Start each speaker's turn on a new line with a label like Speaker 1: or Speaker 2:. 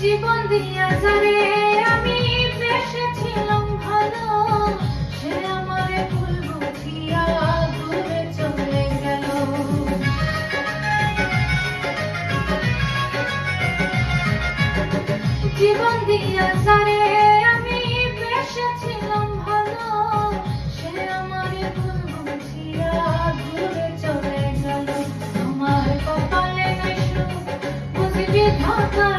Speaker 1: জীবন দিয়া যারে আমি বেসেছিলাম ভালো, সে আমারে ভুল বুঝিয়া দূরে চলে গেল। জীবন দিয়া যারে আমি বেসেছিলাম ভালো, সে আমারে ভুল বুঝিয়া দূরে চলে গেল। আমার কপালে নাই সুখ বুঝি বিধাতা